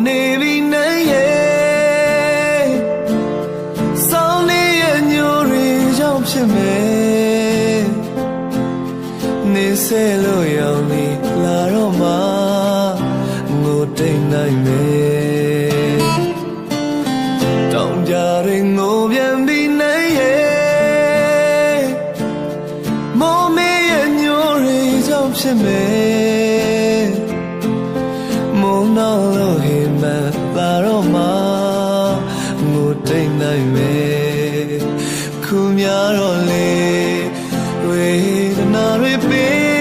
နေပြီနဲ့ရဲ့စောင်းနေရဲ့ညိုတွေကြောင့်ဖြစ်မယ်နေစေလို့ရောက်နေလာတော့မှငိုတိတ်နိုင်မယ်တောင်ကြတွေငိုပြန်ပြီနဲ့ရဲ့မောမေရဲ့ညိုတွေကြောင့်ဖြစ်မယ်မုံနောက်လို့ဟိမန်လာတော့မှငိုတိတ်နိုင်မယ်ခုများတော့လေဝေဒနာတွေပေး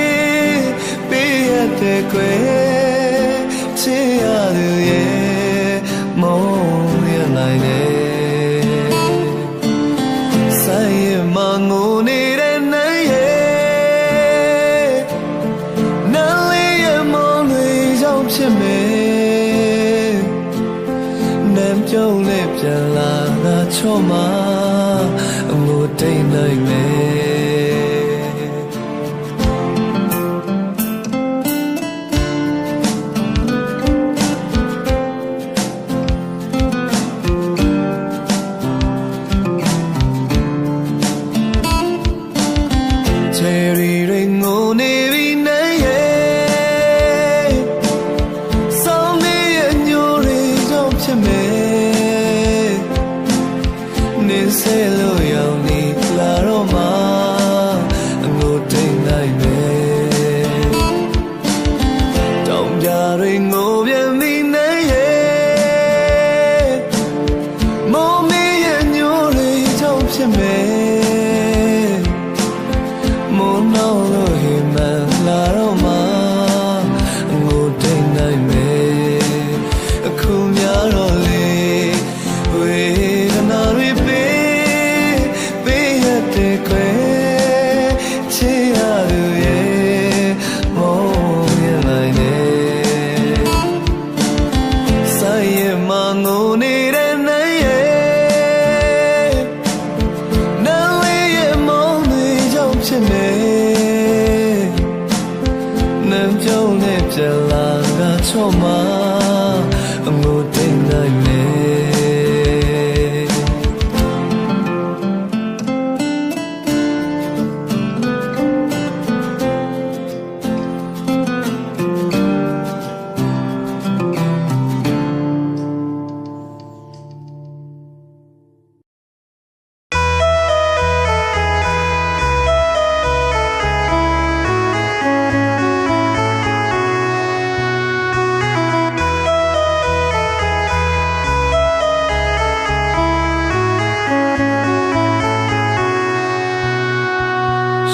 ရတဲ့ကွယ်ချစ်ရသူရဲ့မုံရနိုင်တယ်ဆိုင်ရမငိုနေတဲ့နိုင်ရဲ့နားလေးရဲ့မုံတွေကြောင့်ဖြစ်မယ်နမ်းပြုံးလေးပြန်လာငါချော့မှာအငိုတိတ်နိုင်မယ်စေလို့ရောက်နေလာတော့မှအငိုတိတ်နိုင်မယ်တောင်ကြတွေငိုပြန်ပြီနဲ့ရဲ့မောမေရဲ့ညိုတွေကြောင့်ဖြစ်မယ်မုံနောက်လို့ဟိမန်လာတော့မှအငိုတိတ်နိုင်မယ်အခုများတော့လေဝေဒနာတွေပြန်လာငါချော့မှာအငိုတိတ်နိုင်မယ်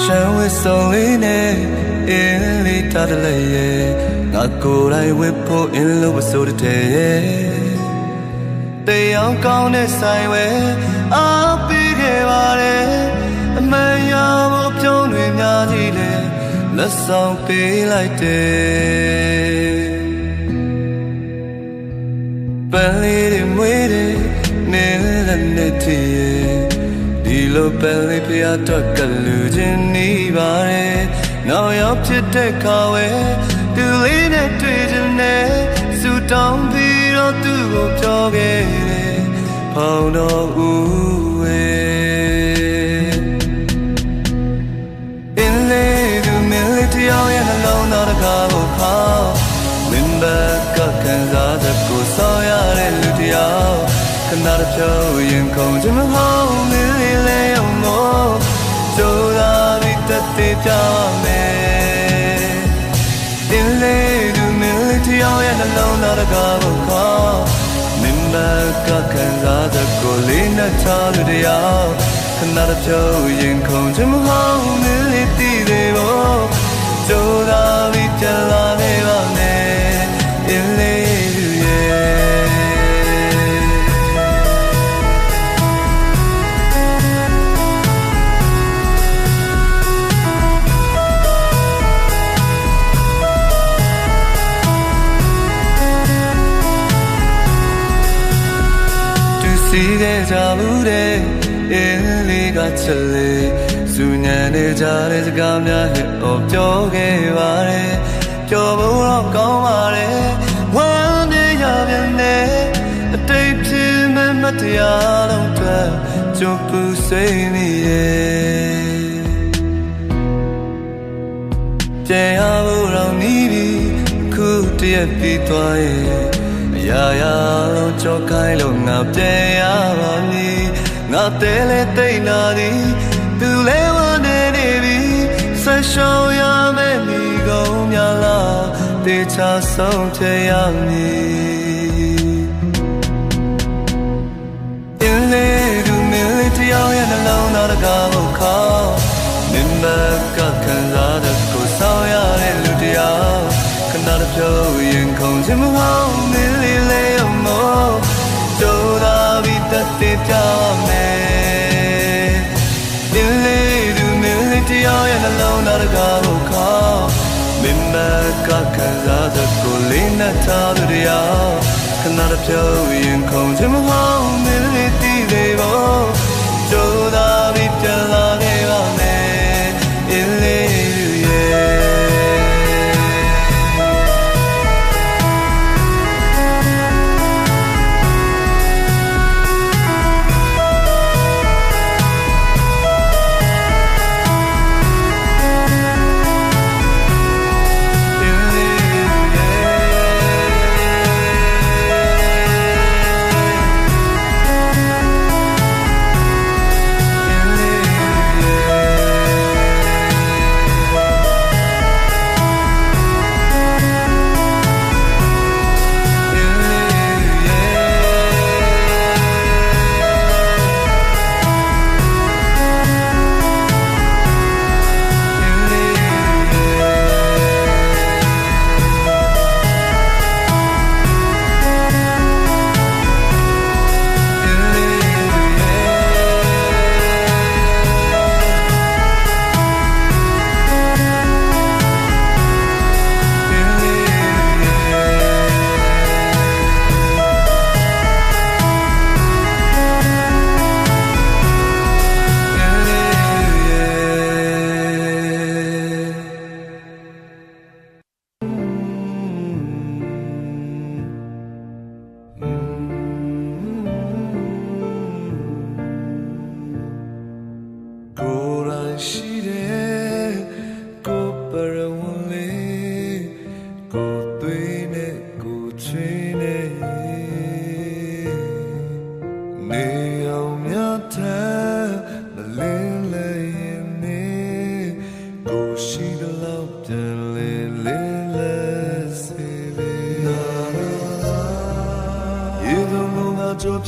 ရှမ်းဝစ်စုံလေးနဲ့အင်းလေးထားတယ်လေငါကိုယ်တိုင်ဝစ်ဖို့အင်းလို့မဆိုတဲ့ရဲ့တရားကောင်းတဲ့ဆိုင်ဝဲအားပေးခဲ့ပါတယ်အမှန်ရဖို့ပြုံးတွေများကြီးလေလက်ဆောင်ပေးလိုက်တယ်ပန်းလေးတွေမွေးတယ်နေလည်းနေတည်းဒီလိုပန်းလေးပြတ်တော့ကလူချင်းနေပါတယ်နောက်ရောက်ဖြစ်တဲ့ခါဝဲသူလေးနဲ့တွေ့ချင်တယ်စူတောင်းပြီးတော့သူ့ကိုပြောခဲ့တယ်ဖောင်းတော့ဦးဝဲအင်းလေးသူမင်းလေးတယောက်ရဲ့နှလုံးသားတစ်ခါကိုခေါ်မင်းဘက်ကခံစားတဲ့ကိုဆောင်းရတဲ့လူတယောက်ခဏတစ်ဖြုတ်ရင်ခုန်ချင်မဟုတ်မင်းလေးလဲအောင်လို့ကြိုးစားပြီးတက်သေးကြမယ်အင်းလေးသူမင်းလေးတယောက်ရဲ့နှလုံးသားတစ်ခါကိုခေါ်မင်းဘက်ကခံစားတဲ့ကိုလေးနဲ့ချားလူတယောက်ခဏတစ်ဖြုတ်ရင်ခုန်ချင်မဟုတ်မင်းလေးတည်သေးဖို့ကြိုးစားပြီးပြန်လာခဲ့ပါမယ်အင်းလေးသူရဲ့စီးခဲ့ကြဘူးတဲ့အင်းလေးကချက်လေးစူညံနေကြတဲ့စကားများဟစ်အော်ပြောခဲ့ပါတယ်ပြောဖို့တော့ကောင်းပါတယ်ဝမ်းမြေရပြန် တရားလုံးအတွက်ကြိုးပူဆွေးနေရဲ့ပြန်ရဖို့တော့နီးပြီခုတရက်ပြီးသွားရဲ့အရာရာလုံးကြောကိုင်းလို့ငါပြန်ရပါမည်ငါတဲလဲတိတ်လာသည်သူလဲဝနေနေပြီဆက်ရှောင်ရမယ်မိကုန်များလားတေချာဆုံးဖြတ်ရမည်အင်းလေးသူမင်းလေးတယောက်ရဲ့နှလုံးသားတကားကိုခေါ်မင်းမကခံစားတဲ့ကိုဆောင်ရတဲ့လူတယောက်ခဏတစ်ဖြုတ်ရင်ခုန်ခြင်းမဟုတ်မင်းလေးလေးအမောကြိုးသားပြီးတတ်တဲ့ပြမယ်အင်းလေးသူမင်းလေးတယောက်ရဲ့နှလုံးသားတကားကိုခေါ်မင်းမကခံစားတဲ့ကိုလေးနဲ့ထားတဲ့တယောက်ခဏတစ်ဖြုတ်ရင်ခုန်ခြင်းမဟုတ်မင်းလေးတည်သေးဖို့ကြိုးသားပြီးပြန်လာခဲ့ပါမယ်အင်းလေး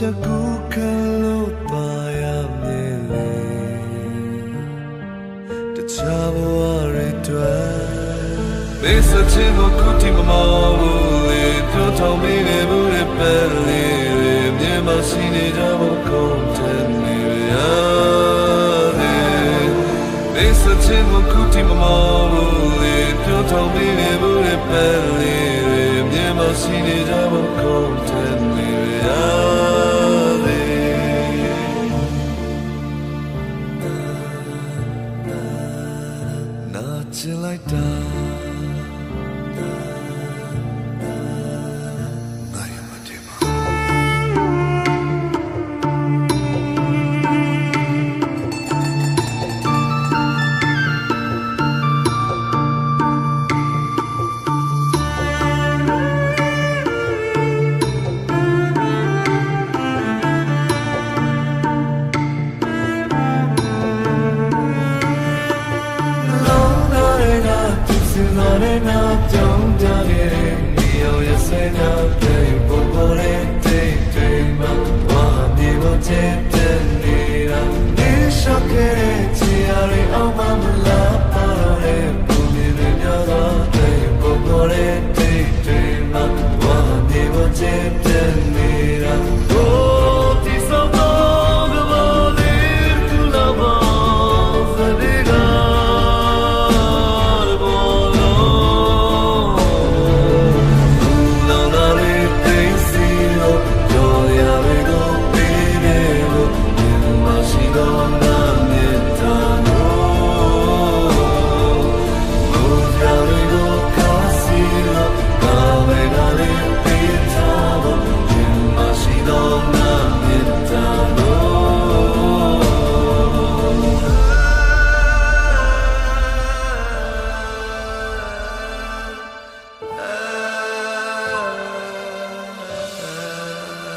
ဖြတ်ကူးခံလို့ပါရမယ်လေတခြားဘဝတွေတွေ့မေးစချင်ကိုခုထိမမောဘူးလေပြောထောင်မိနေဘူးလေပဲလေမြင်မရှိနေကြဖို့ကုန်တယ်နေရတဲ့မေးစချင်ကိုခုထိမမောဘူးလေပြောထောင်မိနေဘူးလေပဲလေမြင်မရှိနေကြဖို့ကုန်တယ်နေရlike that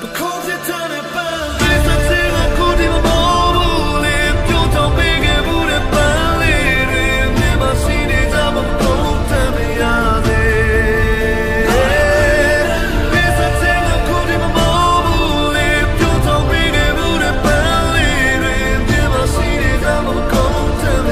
Because it's on a band, it's a thing I couldn't move. You don't make it would have been. Never seen it, I'm a cold time. It's a thing I couldn't move. You don't make it would have been. Never seen it, I'm a cold time.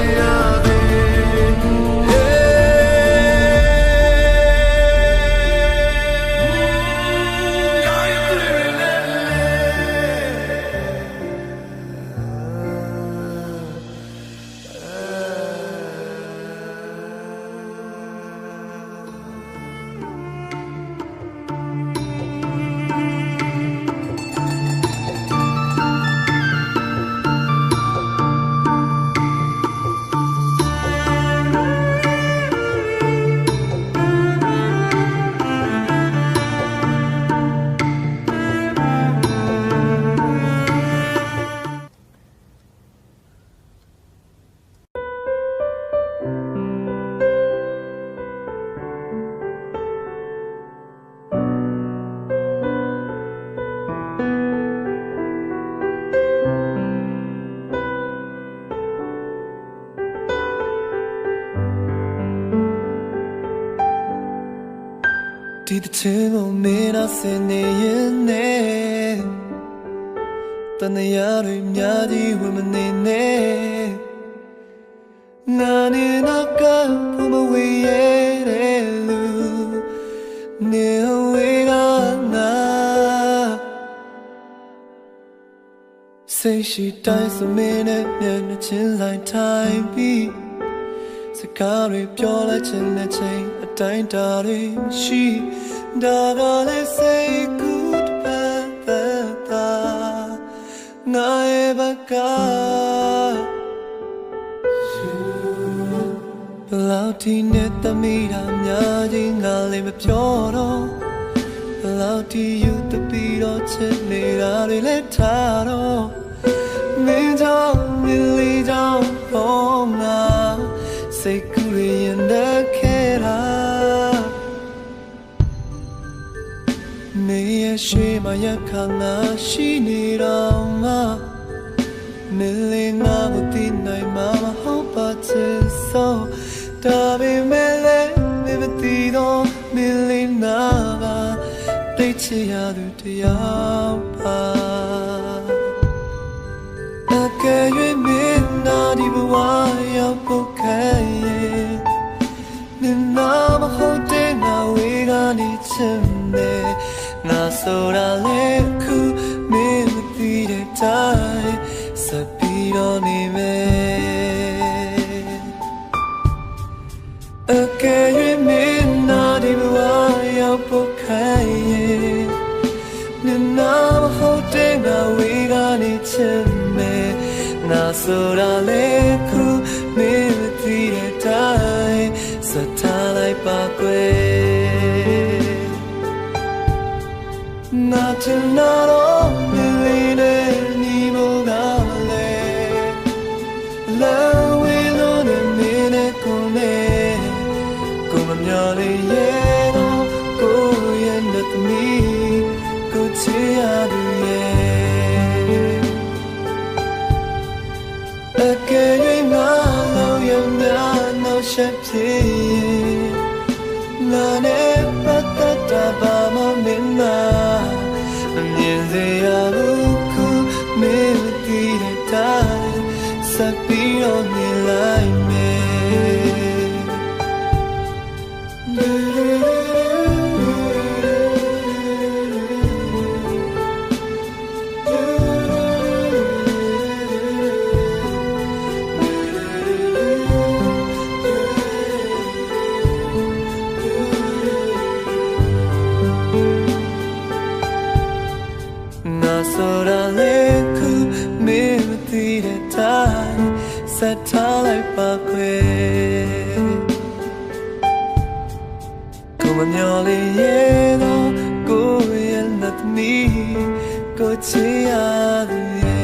Did the tingle mean I send in there? Then the yard yadi women in there. None in a cup from away at Lu. Near we say she dies a minute and a chin like time beat. Sakari pure like chin a chain, a time daddy she. Daga let's say goodbye. Naebaka Lauti net the meat I'm yarding, I'll leave a pure. Lauti you the beat or chitney, I'll let taro. Me down, really down, oh now. Say Kuri and the Kera. Me a shame I yakana, she need on ma. Milling up with the night, mama, hope but so. Dabi mele, mivatido, milling nava. They chiadu to yapa. Okay, you mean not even why you're okay. Nina, holding now, we got each other. Na sora leku me the tai sapiro ni me okay me na di wa ya pokai ni na hote na we ga ni chime na sora leku me the tai satalai pa kwe not to not all believe anymore. Love will on a minute come on your yellow go and let me go see again I know you're not no shame none but the Bama Minna. They are who made the time, Sapi on the line. Satalai pakwe Come on yoli yelo Go yen at me Go chiadu ye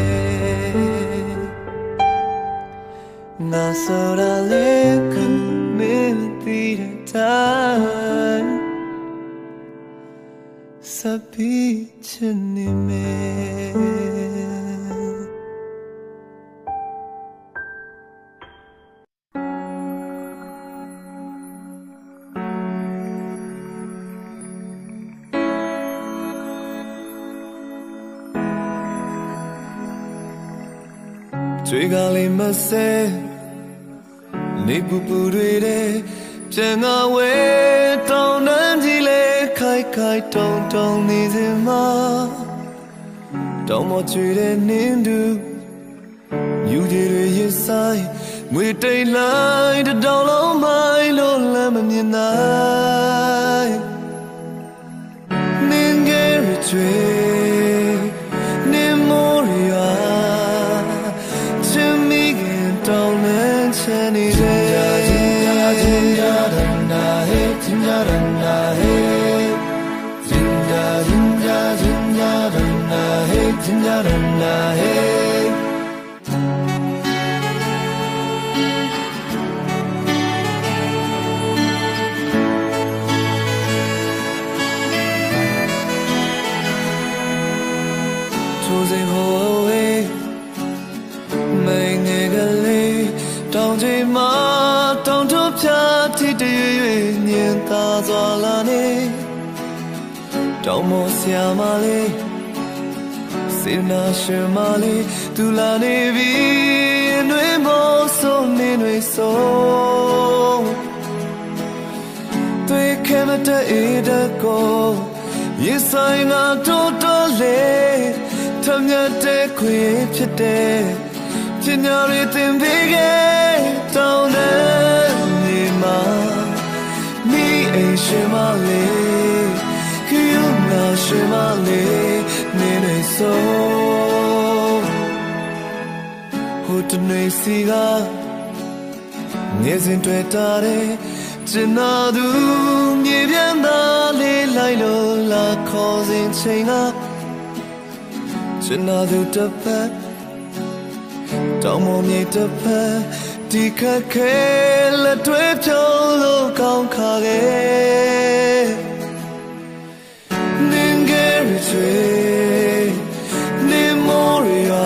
Nasora leku me tire time Sabi chinime Chui gali mase Ni pupu dwe de Pian nga we Tong nan ji le Khai khai tong tong ni zin ma Tong mo chui de nin du Nyu ji dwe yi sai Ngui tay lai Da dong long mai Lo lam ma mien nai Nin ge ri chui Nin mo ri ya Chin mi gen tong nan chan ni de Jinja danda hey Jinja danda hey Jinja jinja jinja danda hey Jinja danda hey Choosing away Mai nghe gale Tong ji ma Tong thu pya Thi de yue Nien ta zwa la ne Tong mo sia ma le Sim na shi ma le Tu la ne vi Nui mo so Ni nui so Tui ke ma ta e da ko Yi sai nga to to le Tham nya te kwe phit de Chin nya ri tin bi ge Tong de ni ma Ni ai shi ma le Ki yu na shi ma le Ni nui so Ho tu nui si ga Nye zin tue ta de Chin na du Mie bian da le lai lo la Kho zin chain ga Chin na du ta pat Tong mo mie ta pat Di kha khe La tue pyo lo Kaung kha ge Nin ge ri chui Nin mo ri ya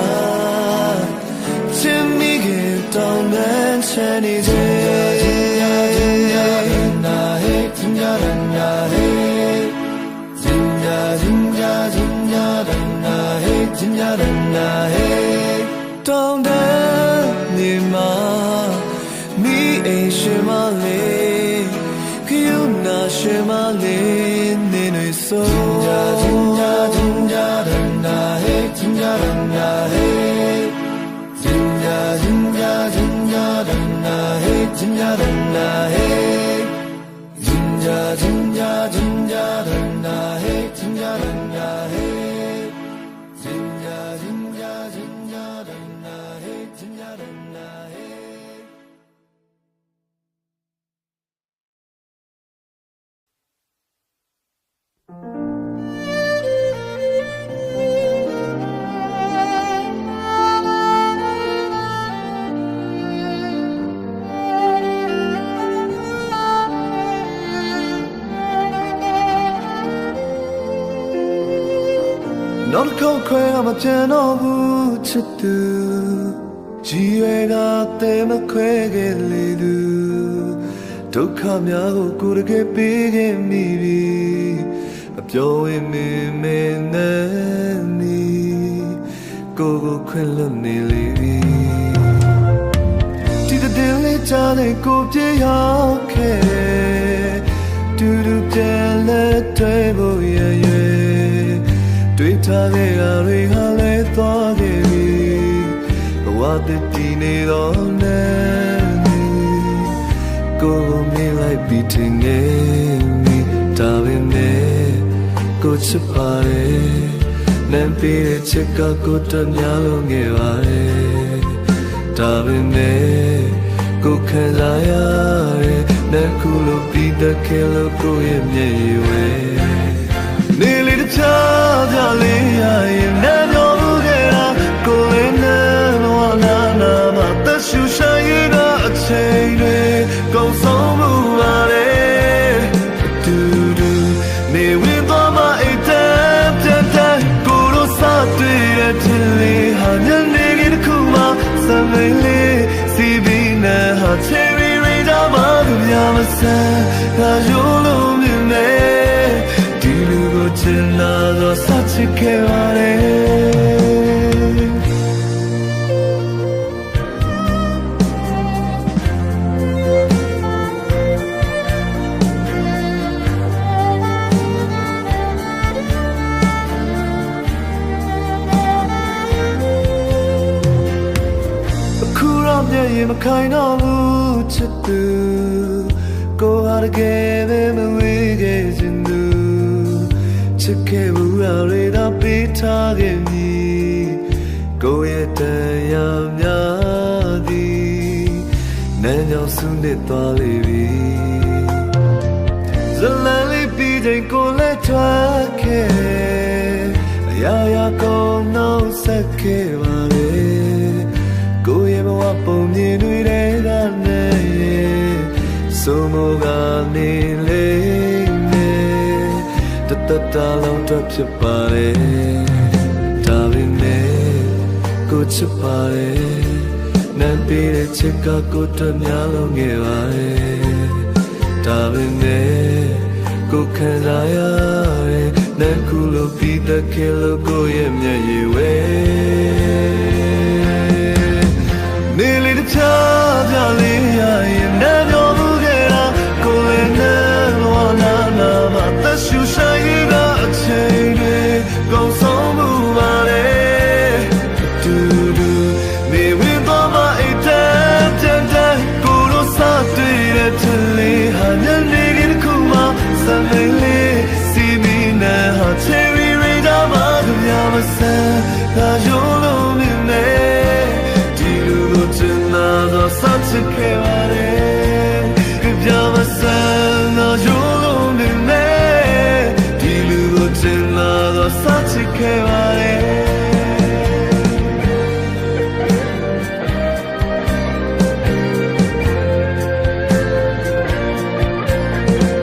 Chin mi ge tong nan chan ni de Jinja danda hey Jinja danda hey Jinja jinja jinja danda hey Jinja danda hey Tong dan ni ma Mi ai shi ma le Ki yu na shi ma le Ni nui so Jinja jinja danda hey Jinja danda hey Jinja jinja jinja danda hey Jinja danda hey Jinja jinja jinja danda hey Jinja danda hey Jinja jinja jinja danda hey Jinja danda hey Not call cry I'm a piano who to do G got them a quag lidu Don't come out good get big and me A joy me me Go quillen nearly To the daily Johnny go to your care Do the table yeahတွေ့ထားခဲ့ရတွေဟာလဲသွားခဲ့ပြီဘဝတည်တည်နေတော့နဲ့ကိုယ်မြင်လိုက်ပြီးထင်နေမိဒါပေမဲ့ကိုချစ်ပါတယ်နမ်းပေးတဲ့ချစ်ကကိုတများလို့ငယ်ပါတယ်ဒါပေမဲ့ကိုခံစားရတယ်နမ်းခုလိုပြီးတဲ့ခဲလို့ကိုရဲ့မျက်ရည်ဝဲနေလေတချာပြလေးရရင်နဲ့ပြောမှုခဲ့တာကိုလေးနဲ့လောနာနာမှာသက်ရှူရှာရတဲ့အချိန်တွေကုန်ဆုံးမှုပါလေတူတူနေဝင်သွားမှအိတ် san ga yolo mi me di lu ko chin na so sa chit ke ba le ye makai na lu chit tu ko har ge be me we ge jin tu chit ke bu ra re da pi tha ge mi ko ye tan ya mya di nan jaw su nit twa le bi zalan li pi jai ko le twa ke ya ya ko no sat ke ba leကိုရဲ့ဘဝပုံမြင်တွေတဲ့နဲ့စုံမကနေလေနဲ့တတတလုံးတော့ဖြစ်ပါလေဒါပေမဲ့ကိုချစ်ပါလေနန်းပေးတဲ့ချစ်ကကိုတများလုံးငယ်ပါလေဒါပေမဲ့ကိုခံစားရတဲ့နန်းကူလို့ပြီးတဲ့ခေလို့ကိုရဲ့မျက်ရည်ဝဲနေလေတချာပြလေးရရင်နာပြောမှုခဲ့တာကိုယ်နဲ့လောနာနာမသက်ရှူဆိုင်ရတဲ့အချိန်တွေကုန်ဆုံးမှုပါလေတူတူနေဝင်တော့မအိတ်တဲ့ကိုလိုစားတွေ့တဲ့ထလေးဟာညနေခင်းတစ်ခုမှစံလေးစီမီနဲ့ဟာချယ်ရီရိတာမှာကြပြမစမ်းဒါရိုးလို့မြင်နေsa chit ke ba le ke pya ma san na yo lo mi me di lu ko chin la do sa chit ke ba le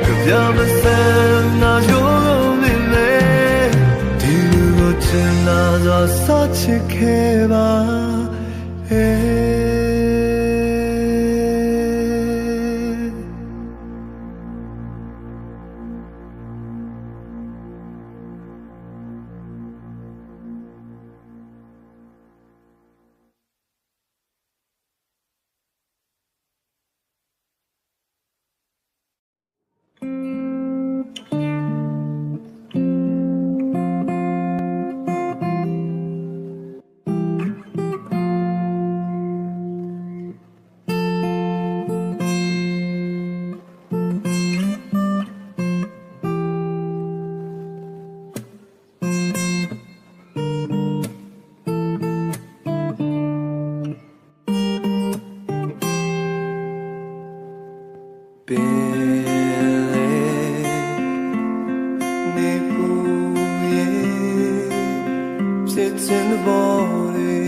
ke pya ma san na yo lo mi me di lu ko chin la do sa chit ke ba It's in the body.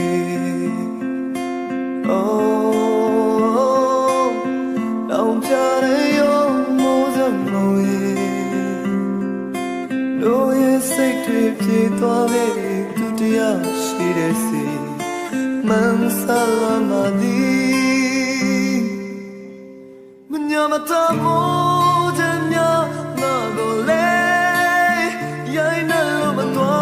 Oh, don't tell your mother no no yes say to you to me to dia she dey see man salamadi manyamata mo janya na go le yai na lo ma twa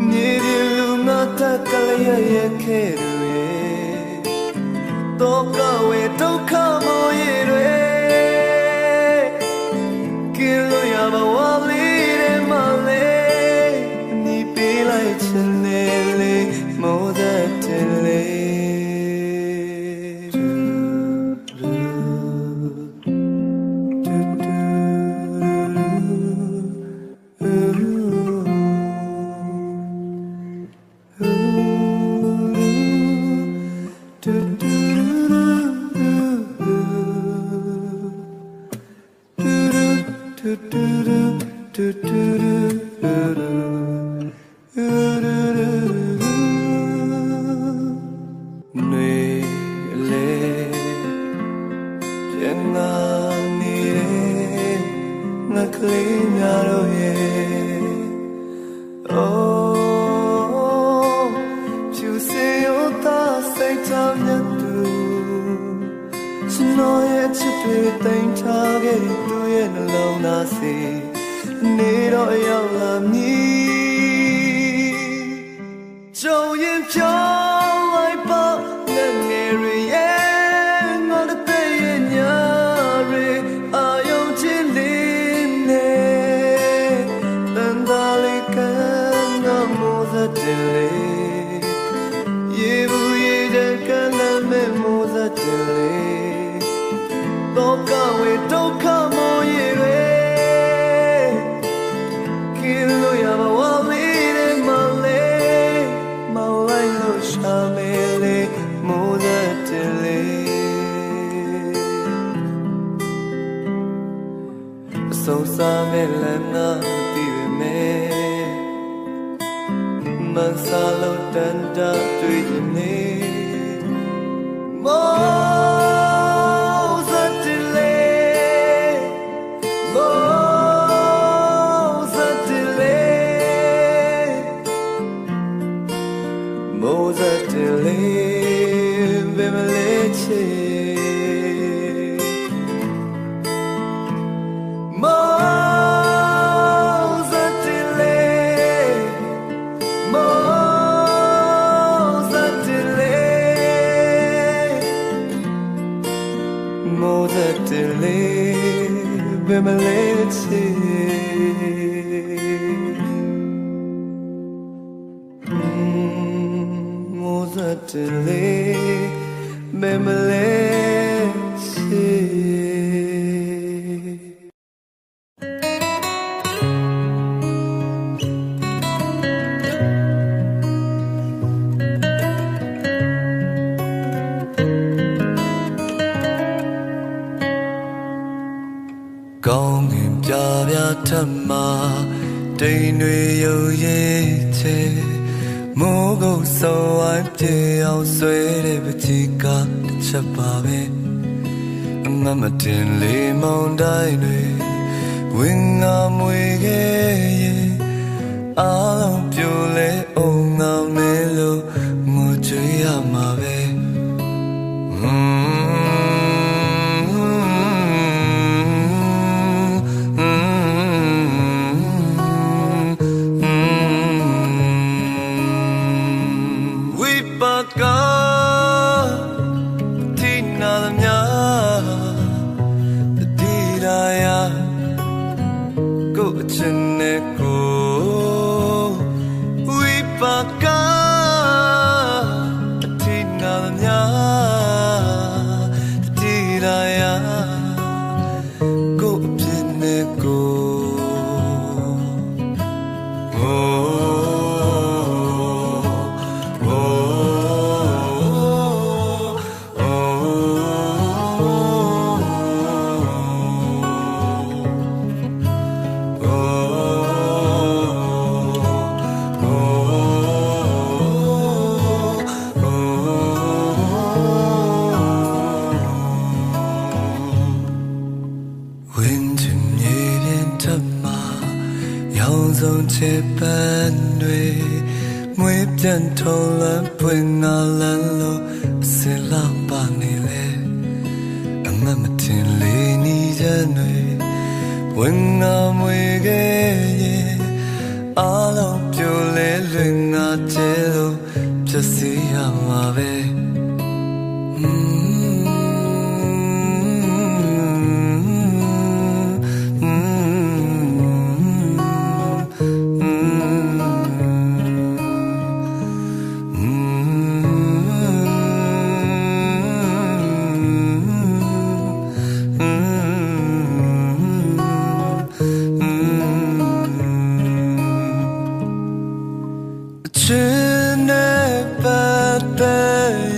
Niri luna takalaya ye kerue Toka we toka mo yere Kilo yama wali re male Ni pilai chenele moda tele ချစ်တွေတိမ်ထားခဲ့သူရဲ့နှလုံးသားစီနေတော့ရောက်လာမည်ကြုံရင်ပြောင်းလိုက်ပါနဲ့ငယ်ရရဲ့ငါတဲ့ရဲ့ညာရီအာယုံချစ်လေးနဲ့တန်တားလေးကငါမိုးသက်တယ်လေရေဘူးရေတဲ့ကလည်းမဲ့မိုးသက်တယ်လေတော့ကဝေဒုက္ခမောရေတွေကိလို့ရပါဝါလေးတဲ့မလေးမလိုက်လို့ရှာမေးလေမိုးသက်တယ်လေအဆုံးစားမဲ့လမ်းနာပြီးပြီမဲ့မဆာလို့တန်တာတွေ့ရင်နေမိုးသက်တယ်လေမိုးသက်တယ်လေမိုးသက်တယ်လေဘယ်မလဲချေမိုးသက်တယ်လေဘယ်မလဲချေမိုးသက်တယ်လေဘယ်မလဲချေကောင်းငင်ပြပြထမှာတိမ်တွေရုပ်ရည်ချေမိုးကုတ်စောဝိုင်းပြေအောင်ဆွဲတဲ့ပချီကတစ်ချက်ပါပဲအမမတင်လေးမောင်တိုင်းတွေဝင်းငါမွေခဲ့ရင်အားလုံးပြိုလဲအောင်ငါမဲလို့ငိုကြွေးရမှာပဲချင်တဲ့ကိုဝိပါကအထိနာများတိရာယာကိုအဖြစ်နဲ့ကိုဆုံးချစ်ပန်းတွေမွေးပြန်ထုံးလန်းပွင့်ငါလန်းလို့အစင်လောက်ပါနေလေအမမတင်လေးနီးချမ်းတွေဝင်ငါမွေခဲ့ရင်အားလုံးပြိုလဲလွင်ငါကျဲလို့ဖြစ်စီရမှာပဲချစ်နဲ့ပတ်သက်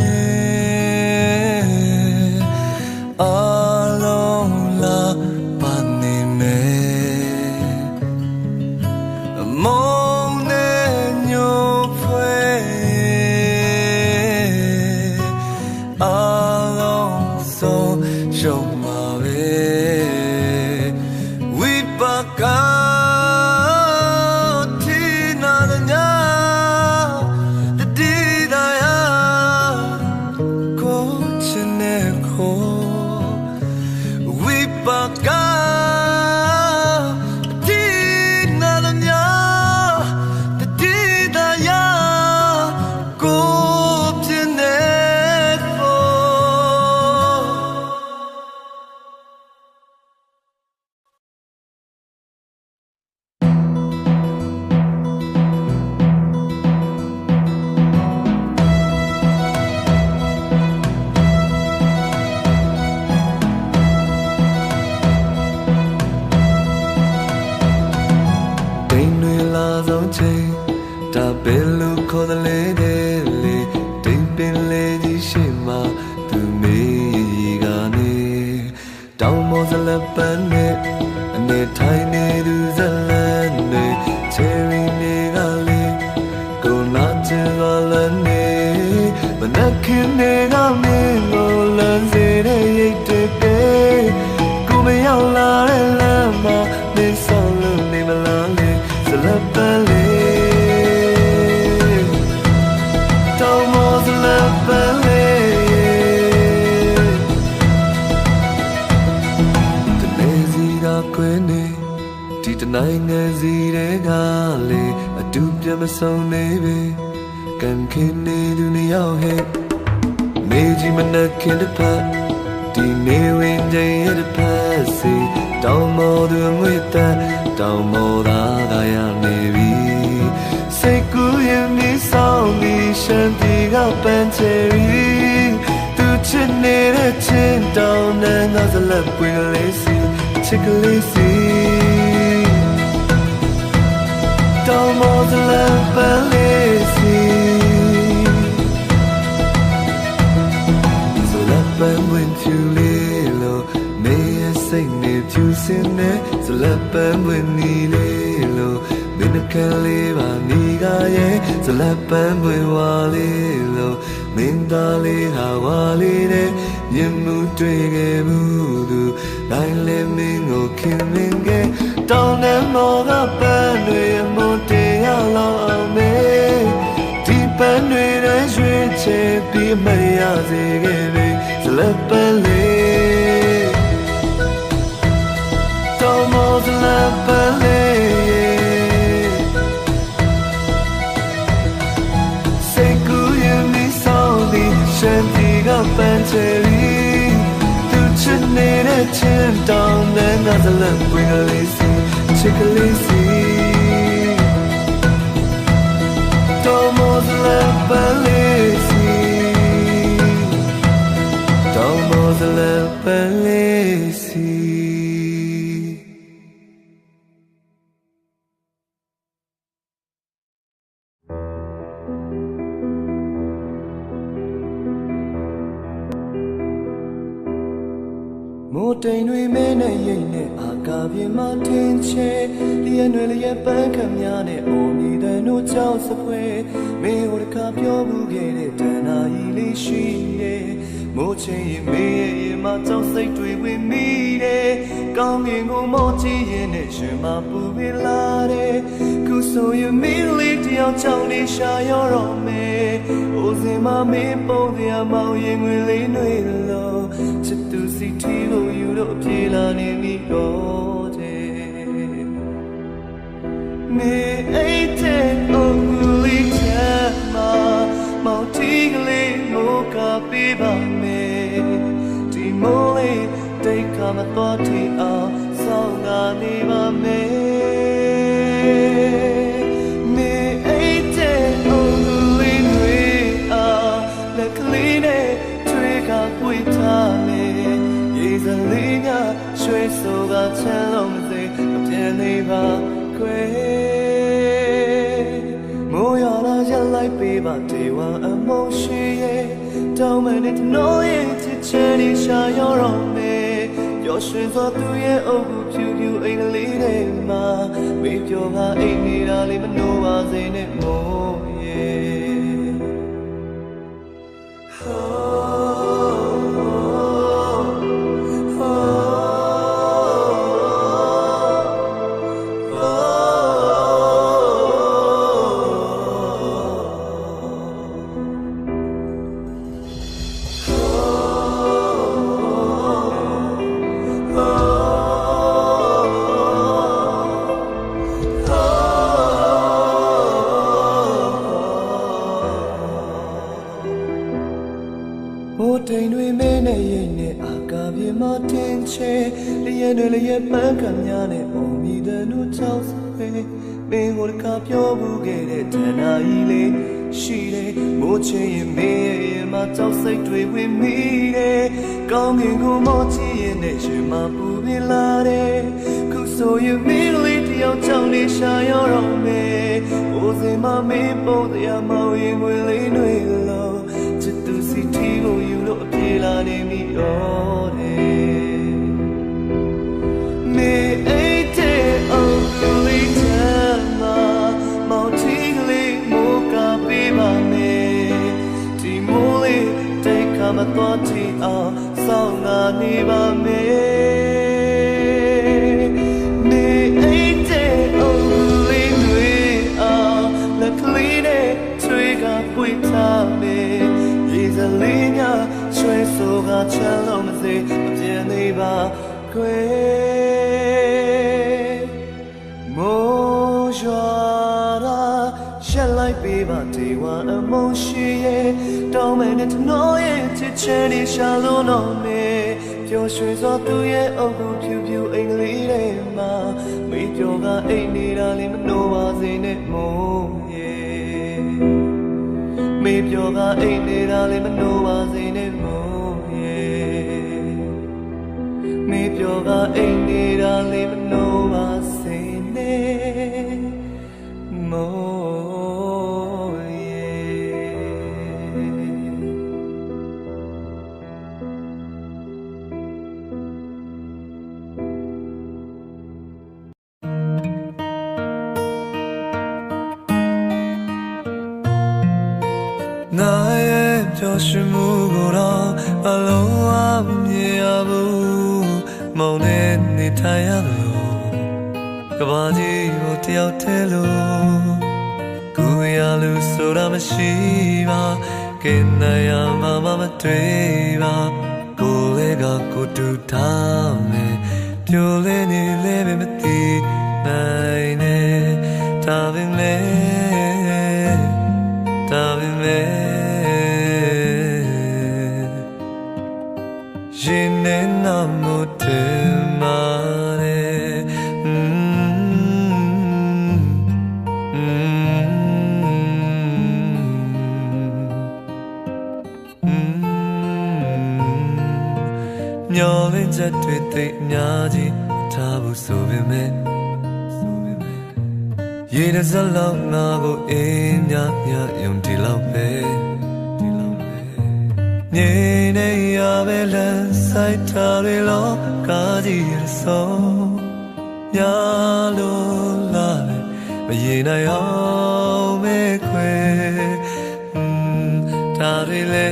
zala pane ane thai ne du zalan ne cherry ne gale go na jala ne banakin ne ga me go lan se de yite pe go me yaw la de lan ma ne so lu ne ma la le zala paneနိုင်ငံစီတွေကလေအတူပြမဆုံးနေပဲကံခင်းနေသူနှစ်ယောက်ဟဲ့နေကြီးမနှက်ခင်တစ်ဖက်ဒီနေဝင်ချိန်ရတစ်ဖက်စီတောင်းမောသူငွေတက်တောင်းမောသာသာရနေပြီစိတ်ကူးရင်နေဆောင်ဒီရှမ်းပြည်ကပန်းချယ်ရီသူချစ်နေတဲ့ချင်းတောင်းနဲ့ငါစလက်ပွင့်လေးစီချစ်ကလေးစီတောင်းမောစလက်ပန်းလေးစီစလက်ပန်းဝင်ဖြူလေးလို့နေရဲ့စိတ်နဲ့ဖြူစင်နဲ့စလက်ပန်းဝင်နီလေးလို့မင်းကလေးပါနေကရဲ့စလက်ပန်းဝင်ဝါလေးလို့မင်းသားလေးဟာဝါလေးနဲ့မြင်မှုတွေ့ခဲ့မှုသူတိုင်းလည်းမင်းကိုခင်မင်ခဲ့တောင်းတဲ့မောကပန်းတွေမွန်တရားလောက်အောင်မေဒီပန်းတွေနဲ့ရွှေချယ်ပြီးမရစေခဲ့ပြီစလက်ပန်းလေးတောင်းမောစလက်ပန်းလေးစိတ်ကူးရင်မီဆောင်သည်ရှမ်းပြည်ကပန်းချယ်ရီသူချစ်နေတဲ့ချင်းတောင်းတဲ့ငါစလက်ပွင့်ကလေးစီချစ်ကလေးစီတောင်းမောစလက်ပန်းလေးစီတောင်းမောစလက်ပန်းလေးစီမိုးတိမ်တွေမဲနဲ့ရိတ်နဲ့အာကာပြင်းမှထင်ချေလျက်တွေလျက်ပန်းခမများနဲ့အိုမီတဲ့တို့ကြောင့်စပွဲမင်းဟိုတခါပြောမှုခဲ့တဲ့တဏှာကြီးလေးရှိတယ်မိုးချိန်ရင်မေးရင်မှကြောက်စိတ်တွေဝင်မိတယ်ကောင်းကင်ကိုမောကြည့်ရင်နဲ့ရှင်မပူပြလာတယ်ခုဆိုရင်မင်းလေးတယောက်ကြောင့်နေရှာရောတော့မယ်အိုစင်မမင်းပုံစံမောင်ရင်ငွေလေးတွေလို့ချစ်သူစီတီကိုယူတော့ပြေလာနေပြီတော့တယ်မေအိတ်တဲ့အုပ်လေးချမ်းမှာမောင်တီကလေးမိုးကပေးပါမယ်ဒီမိုးလေးတိတ်ခါမတော်တီအောင်ဆောင်းကနေပါမယ်မေအိတ်တဲ့အုပ်လေးတွေအောင်လက်ကလေးနဲ့ထွေးကပွေထားမယ်ရေစလေးကရွှေဆိုကချမ်းလုံးမစိမပြည့်နေပါခွေမိုးရလာရလိုက်ပေးပါဒေဝအမုံရှိရဲ့တောင်းမနဲ့နိုးရဲ့ချစ်ချင်နေရှာရောတော့မယ်ပျော်ရွှင်စွာသူရဲ့အုပ်ကိုဖြူဖြူအိမ်ကလေးထဲမှာမေးပြောပါအိမ်နေတာလေးမနှိုးပါစေနဲ့မိုးရဲ့မိုးတိမ်တွေမဲနဲ့ရိတ်နဲ့အာကာပြင်းမှတင်ချေလျက်တွေလျက်ပန်းခံများနဲ့ပုံမီတဲ့တို့ချောင်းဆွေမင်းကိုတခါပြောဘူးခဲ့တဲ့တဏှာကြီးလေးရှိတယ်မိုးချိန်ရင်မင်းရဲ့မှာကြောက်စိတ်တွေဝင်မိတယ်ကောင်းကင်ကိုမောကြည့်ရင်နဲ့ရှင်မပူပြလာတယ်ခုဆိုရင်မင်းလေးတယောက်ကြောင့်နေရှာရောတော့မယ်အိုစင်မမင်းပုံတရားမောင်ရင်ွေလေးတွေလို့ချစ်သူစီတီကိုယူလို့အပြေလာနေမိတော့တယ် သွားကြည့်အောင်စောင့်ငါနေပါမယ်နေအိတ်တဲ့အုပ်လေးတွေအောင်လက်ကလေးနဲ့ချွေးကပွေထားမယ်ရေစလေးများရွှဲဆိုကချမ်းလို့မစေမပြေနေပါခွေမိုးရွာရာရက်လိုက်ပေးပါဒေဝအမုန်းရှိရဲ့တောင်းမဲ့နဲ့တနောရဲ့ချစ်ချင်နေရှာလို့တော့မေပျော်ရွှင်စွာသူရဲ့အုပ်ကိုဖြူဖြူအိမ်လေးထဲမှာမေပျော်ကအိမ်နေတာလေးမနှိုးပါစေနဲ့မိုးရဲ့မေပျော်ကအိမ်နေတာလေးမနှိုးပါစေနဲ့မိုးရဲ့မေပျော်ကအိမ်နေတာလေးမနှိုးပါစေနဲ့မိုးငါရဲ့ပျော်ရွှင်မှုကိုတော့အလုံးဝမမြင်ရဘူးမောင်နဲ့နေထိုင်ရလို့ကဘာကြီးကိုတယောက်တည်းလို့ကိုရလို့ဆိုတာမရှိပါကဲနိုင်ရမှမတွေ့ပါကိုလေးကကိုတူထားမယ်ပြိုလဲနေလဲမသိနိုင်နဲ့ဒါပေမဲ့ရင်နဲ့နာမို့တယ်မာရဲ့မျောလင်းချက်တွေသိအများကြီးထားဖို့ဆိုပေမဲ့ရေတစလောက်ငါကိုအင်းညညယုံဒီလောက်ပဲငြိမ်နေရပဲလမ်းဆိုင်ထားရလောကားကြီးရဆုံးညာလို့လာလေမရေနိုင်အောင်မဲခွေဒါတွေလေ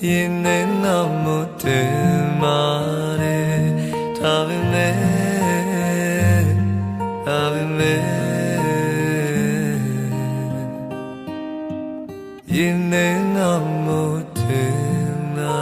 ရင်နဲ့နာမို့တယ်မာရဲ့ဒါပေမဲ့ရင်နဲ့နာမို့တယ်မာ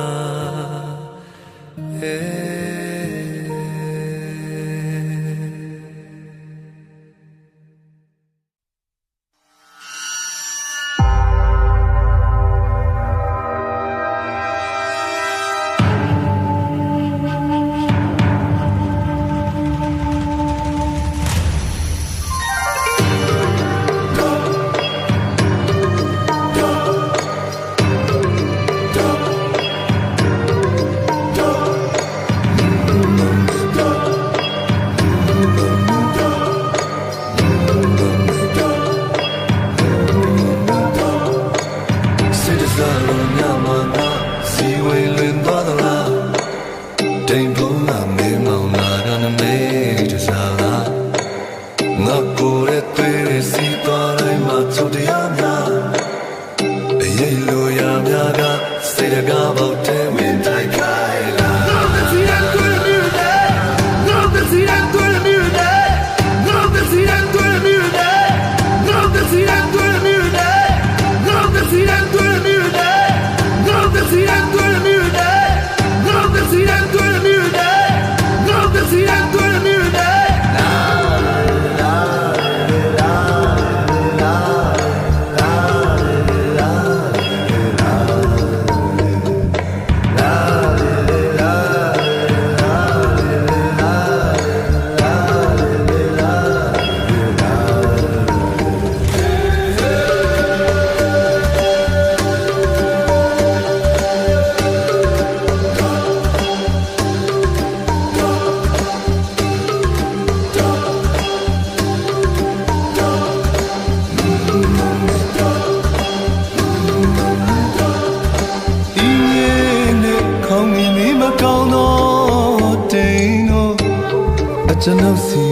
ကျွန်ုပ်စီ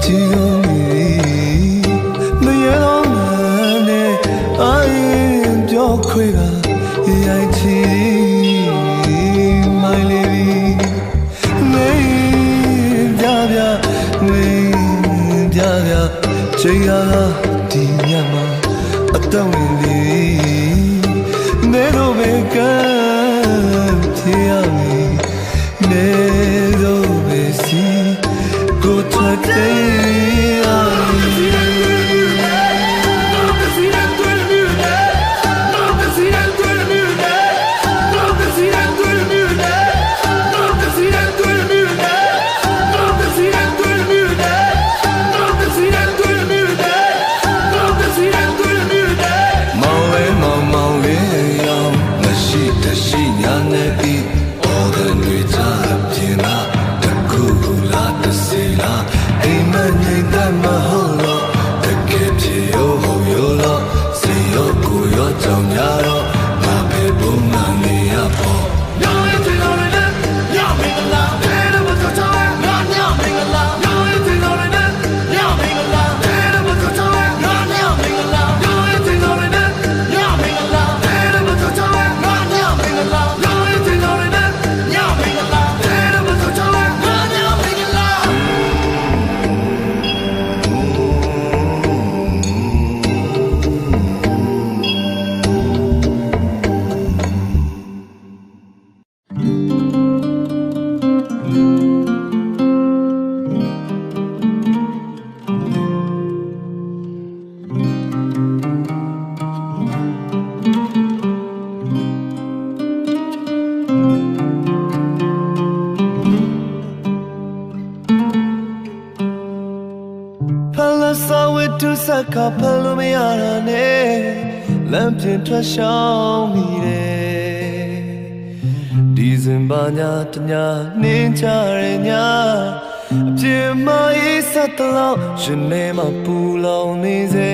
ကြည်လုံးနေ ခွေကရိုက်ချီမိုင်းလေးနေပြပြနေပြပြချိန်ရတာဒီညမှာအတော့ဝင်လေးနေတော့ပဲကံချေရမည်နေတော့ပဲစီကိုထွက်တဲ့ကဖလို့မရတာနဲ့လမ်းပြင်ထွက်ရှောင်းမိတယ်ဒီဇင်ဘာညတညနှင်းကြရညအပြင်းမအေးဆက်တော့ရှင်နေမှာပူလောင်နေစေ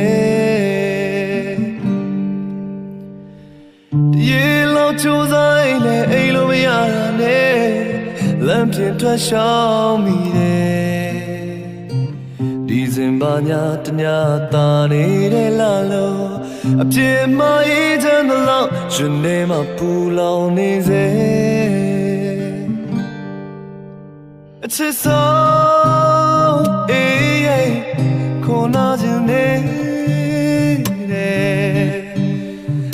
ရေလောချိုးဆိုင်နဲ့အိမ်လို့မရတာနဲ့လမ်းပြင်ထွက်ရှောင်းမိတယ်ဒီဇင်ဘာညတညတာနေတဲ့လာလို့အပြင်းမအေးချမ်းတော့ရှင်နေမှာပူလောင်နေစေအချစ်ဆုံးအေးခေါ်နာခြင်းနေ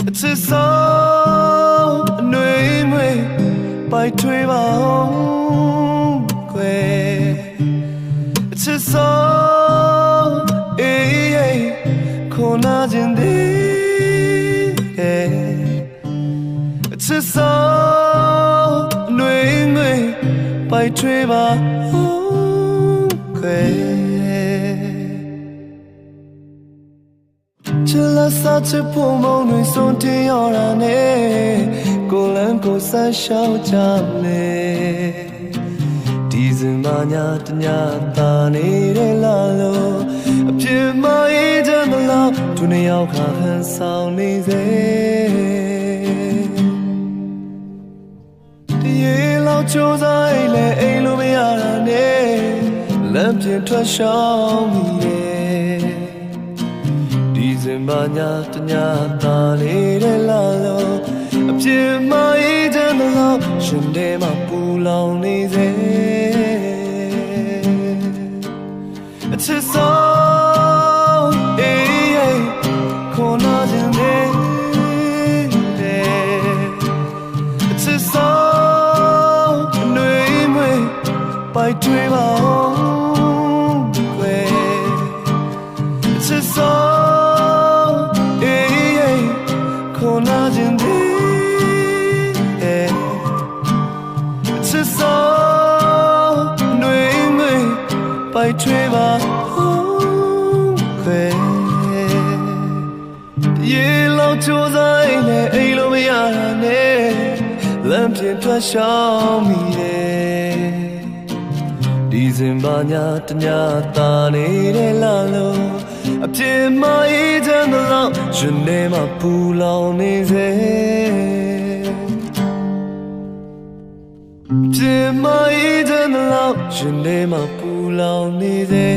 အချစ်ဆုံးအနှွေးမွေးပိုက်ထွေးပါအောင်ခွေအချစ်ဆုံးအေးခေါ်နာခြင်းအချစ်ဆုံးအနှွေးမွေးပိုက်ထွေးပါခွေချစ်လာစားချစ်ဖို့မုန်းတွေစွန့်တင်ရတာနဲ့ကိုလန်းကိုဆန်းရှောက်ကြမယ်ဒီဇင်ဘာညတညတာနေတဲ့လာလို့အပြင်းမအေးချမ်းမလားသူနှစ်ယောက်ခါဟန်ဆောင်နေစေရေလောက်ချိုးဆိုင်လဲအိမ်လို့မရတာနဲ့လမ်းပြင်ထွက်ရှောင်းမိတယ်ဒီဇင်ဘာညတညတာနေတဲ့လာလို့အပြင်းမအေးချမ်းမလားရှင်တဲမှာပူလောင်နေစေအချစ်ဆုံးအေးခေါ်နာခြင်းနေအချစ်ဆုံးအနှွေးမွေးပိုက်ထွေးပါအောင်ခွေအချစ်ဆုံးအေးခေါ်နာခြင်းနေအချစ်ဆုံးအနှွေးမွေးပိုက်ထွေးပါခွေရေလောက်ချိုးဆိုင်နဲ့အိမ်လို့မရတာနဲ့လမ်းပြင်ထွက်ရှောင်းမိတယ်ဒီဇင်ဘာညတညတာနေတဲ့လာလို့အပြင်းမအေးချမ်းတော့ရှင်နေမှာပူလောင်နေစေပြင်းမအေးချမ်းတော့ရှင်နေမှာပူလောင်နေစေ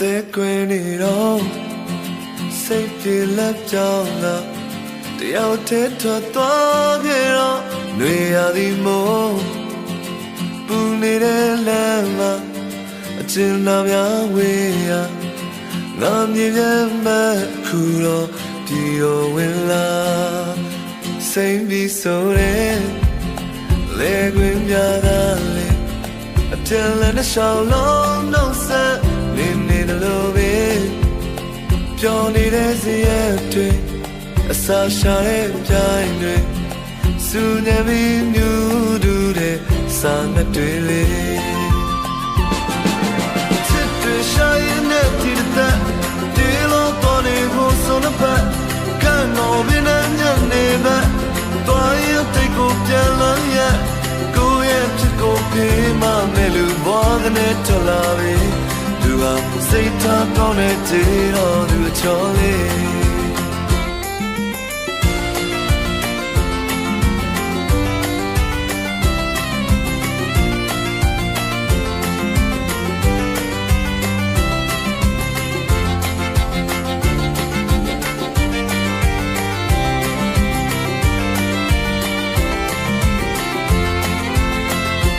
သက်ကွယ်နေတော့စိတ်ပြေလက်ကြောင်းလာတယောက်တည်းထွက်သွားခဲ့တော့နှွေရသည်မို့ပူနေတဲ့လမ်းမှာအကျဉ်းသားများဝေးရငါမြင်ပြန်မဲ့ခုတော့ဒီတော့ဝင်လာစိတ်ပြီးဆိုတဲ့လေကွင်းပြတာလေအတန်လည်းတစ်ရှောင်းလုံးနှုတ်ဆက်နေလို့ပဲပျော်နေတဲ့ဇရက်တွေအစာရှာတဲ့ပြိုင်တွေစူညံပြီးမြူတူတဲ့စာငတ်တွေလေချစ်တွေရှာရင်နဲ့ဒီတဲ့ဒီလိုပေါ်နေဖို့ဆုံးတဲ့ပတ်ကန်တော်ဘင်းနဲ့ညနေပဲတွားရတဲ့ကိုပြန်လာရကိုရဲ့ချစ်ကိုပြေးမှမယ်လူဘောတဲ့ထလာပဲသူဟာစိတ်ထားကောင်းတဲ့ခြေတော်သူချောလေး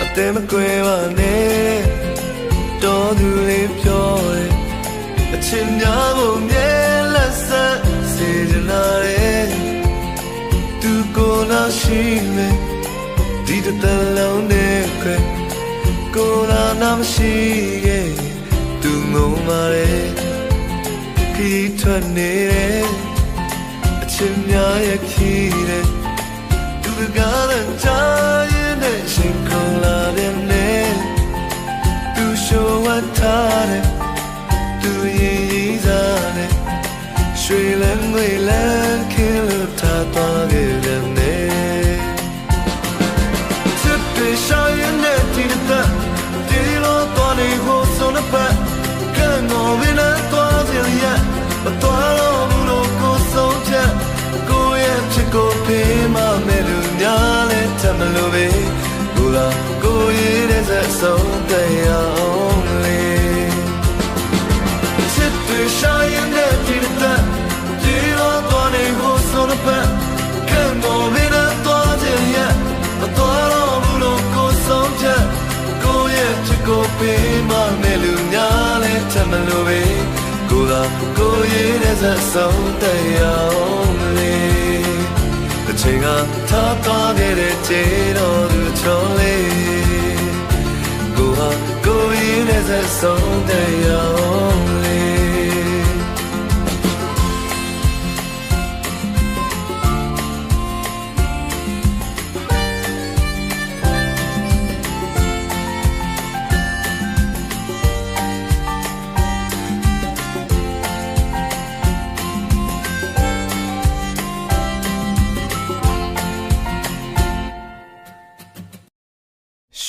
အသေးမကွယ်ပါနဲ့တော်သူလေးပြောတယ်အချစ်များကိုမြဲလက်ဆက်စေချင်လာတယ်သူကိုနာရှိမယ်ဒီတသက်လုံးနဲ့ကိုနာနာမရှိခဲ့သူငုံပါတယ်ခီးထွက်နေတယ်အချစ်များရဲ့ခီးတယ်သူကလည်းကြားရင်နဲ့ရှင်ခုန်လာတယ်နဲ့ရှိုးဝတ်ထားတယ်သူရင်ရေးစားတယ်ရွှေလန်းငွေလန်းခင်းလို့ထားသွားခဲ့တယ်နဲ့ချစ်တွေရှာရင်နဲ့ဒီတဲ့ဒီလိုသွားနေဖို့ဆုံးတဲ့ပတ်ကံတော်ဝင်နဲ့သွားကြရမသွားတော့ဘူးလို့ကိုဆုံးချက်ကိုရဲ့ချစ်ကိုဖေးမမဲ့လူများလဲတမလို့ပဲကိုလာကိုရဲ့တဲ့ဆုံးတရားရှာရင်နဲ့ဒီတဲ့ဒီလိုသွားနေဖို့ဆုံးတဲ့ပတ်ကံတော်မင်းနဲ့သွားခြင်းရဲ့မသွားတော့ဘူးလို့ကိုဆုံးချက်ကိုရဲ့ချစ်ကိုပေးမမဲ့လူများလဲတမလို့ပဲကိုလာကိုရဲ့တဲ့ဆုံးတရားလေးအချိန်ကထားသွားခဲ့တဲ့ခြေတော်သူချောလေးကိုဟာကိုရဲ့တဲ့ဆုံးတရားလေး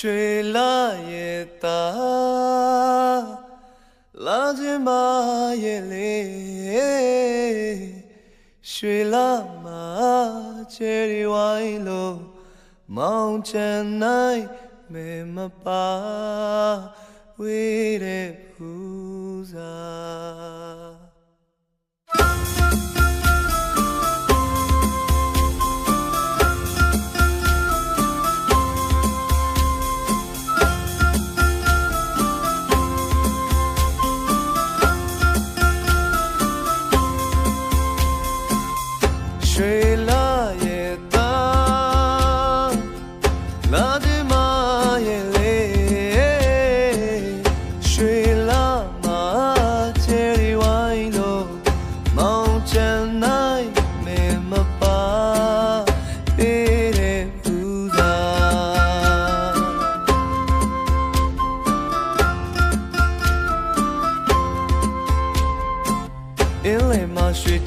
ရွှေလာရဲ့သားလာခြင်းမရဲ့လေရွှေလာမှာချယ်ရီဝိုင်းလို့မောင်ချန်နိုင်မဲမပါဝေးတဲ့ဖူးစာ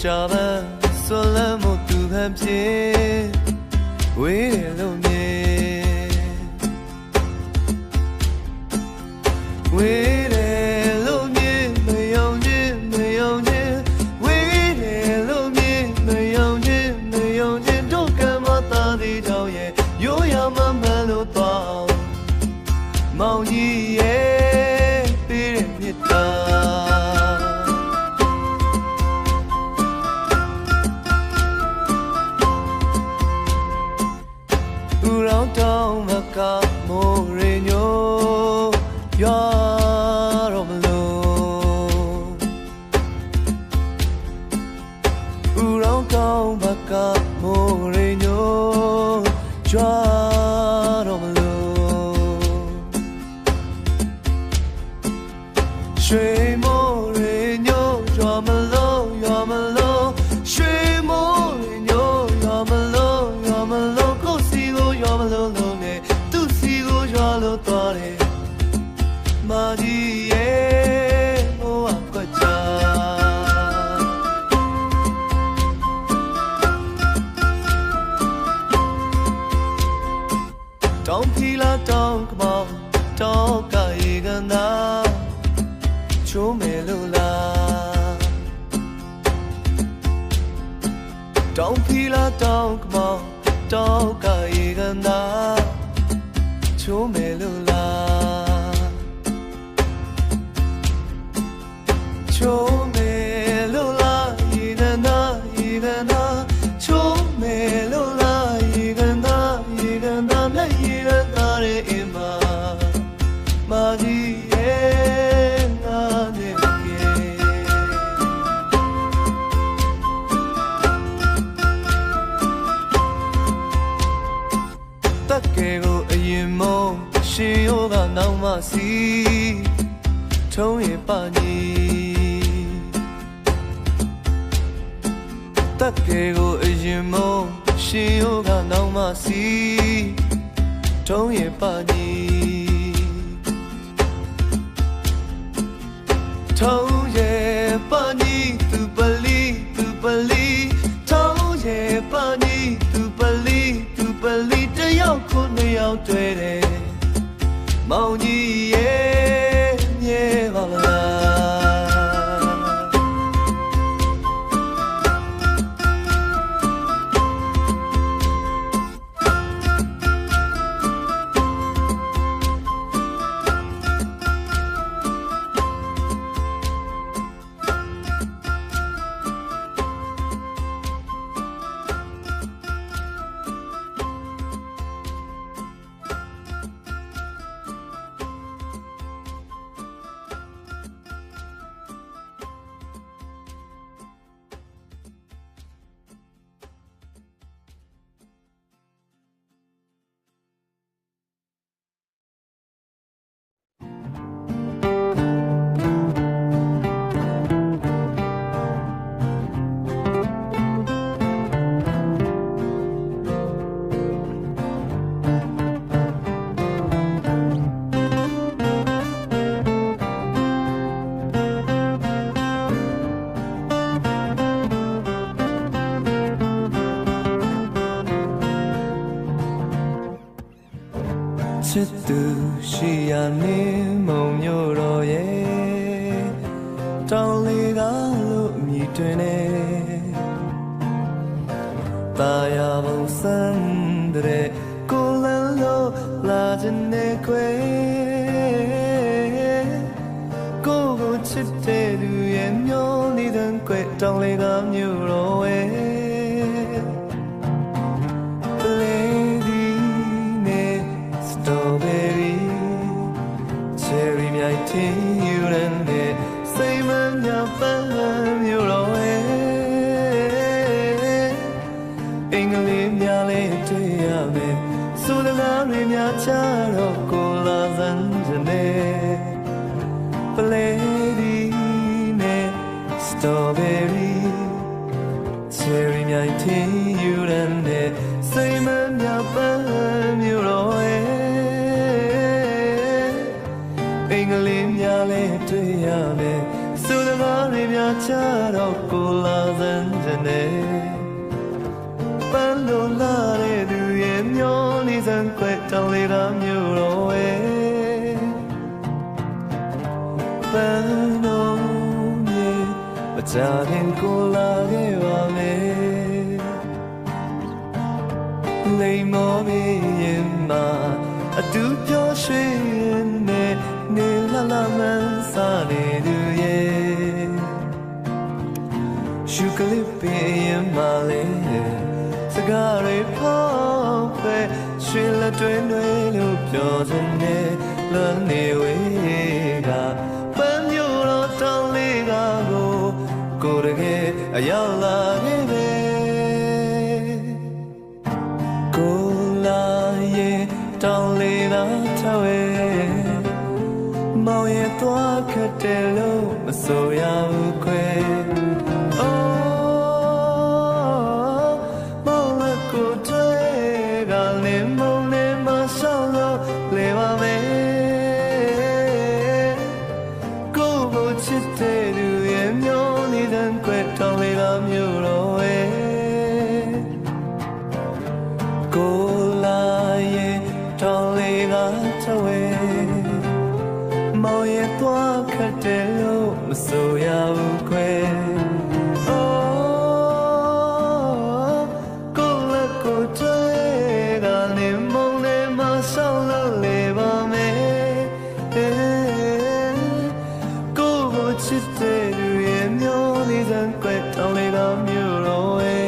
ကြပါဆိုလမ်းမသူဟန်ပြေဝေးတယ်လို့မြင်ဝေးတယ်လို့မြင်မယုံခြင်းမယုံခြင်းဝေးတယ်လို့မြင်မယုံခြင်းမယုံခြင်းတို့ကမသာသေးကြောင့်ရဲ့ရိုးရမမှန်လို့တော့မောင်ကြီးရဲ့ပေးတဲ့မြတ်တာ တောင်ဘက်ကမိုးရညိုကြွားတော့မလို့ရွှေမိုးရညိုကြွားမလို့ရွာမလို့ရွှေမိုးရညိုရွာမလို့ရွာမလို့ကိုစီကိုရွာမလို့လုံးနဲ့သူ့စီကိုရွာလို့သွားတယ်မာကြီးရဲ့မိုးအကွက်ချတောင်ဖီလာတောင်ကမောင်တောင်ကရေကန်သာချိုးမယ်လို့လားတောင်ဖီလာတောင်ကမောင်တောင်ကရေကန်သာချိုးမယ်လို့လားချိုးမယ်လို့လားရေကန်သာရေကန်သာချိုးမယ်လို့လားရေကန်သာရေကန်သာနဲ့ရေကန်သာရဲ့အင်မာမာကြီးရဲ့ငါနဲ့တက်ကဲကိုအရင်မုံရှင်ယောကနောက်မှစီထုံးရပါညီတက်ကဲကိုအရင်မုံရှင်ယောကနောက်မှစီထုံးရပါညီထုံးရပါညီသူပလီသူပလီထုံးရပါညီသူပလီသူပလီတယောက်ကိုနှစ်ယောက်တွေ့တယ်မောင်ကြီးရဲ့မြဲပါလားချစ်သူရှိရနေမုံမျိုးတော်ရဲ့တောင်းလေးကလို့မြည်တွင်နေတာယာပုံစံတဲ့ကိုလန်လို့လာခြင်းနဲ့ခွေကိုကိုချစ်တဲ့သူရဲ့မျိုးနေတဲ့ခွေတောင်းလေးကမျိုးတော်ရဲ့Cherry မြိုင်တင်ယူရတဲ့စိတ်မမြပန်းမျိုးတော်ရဲ့အင်္ဂလိပ်များလေးတွေ့ရမယ်ဆိုတဲ့လားတွေများချတော့ကိုလာစမ်းနေပလေဒီနဲ့ Strawberry Cherry မြိုင်တင်ယူရတဲ့စိတ်မမြပန်းမျိုးတော်ရဲ့အင်္ဂလိပ်များလေးတွေ့ရမယ်ဆိုတဲ့လားတွေများချတော့ကိုလာစမ်းနေပန်းလို့လာတဲ့သူရဲ့မျိုးလေးစံခွဲတောင်းလေးကမျိုးတော်ရဲ့ပန်းလို့မြေမကြခင်ကိုလာခဲ့ပါမယ်လိမ္မော်ပြီးရင်မှာအတူပြောရွှင်နေနေလာလာမန်းစားနေသူရဲ့ရှုကလေးပင်ရင်မလေးစကားတွေဖောက်ပဲရွှင်လက်တွင်တွေလို့ပြောစနေလွန်နေဝေးကပန်းမျိုးတော်တောင်းလေးကိုတကယ်အရောက်လာခဲ့ပဲ ဆိုရဘူးခွဲအော်မောင်လက်ကိုတွေကလည်းမုံနဲ့မဆောင်လို့လေပါမယ်ကိုကိုချစ်တဲ့သူရဲ့မျောနေတဲ့ကွယ်တောင်းလေးကမျိုးတော့ဝဲကိုလာရဲ့တောင်းလေးကတဝဲမောင်ရဲ့သွားခတ်တယ်လို့မဆိုရဘူးခွဲအော်ကိုလက်ကိုတွေကလည်းမုံနဲ့မဆောင်လို့လေပါမယ်ကိုကိုချစ်တဲ့သူရဲ့မျောနေတဲ့ကွယ်တောင်းလေးကမျိုးတော့ဝဲ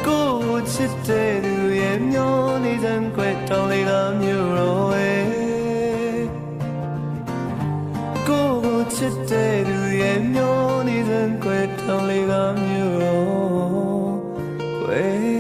ကိုကိုချစ်တဲ့သူရဲ့မျောနေတဲ့ကွယ်တောင်းလေးကမျိုးတော့ဝဲကိုကိုချစ်တဲ့သူရဲ့မျောနေတဲ့ကွယ်တောင်းလေးကမျိုးတော့ဝဲ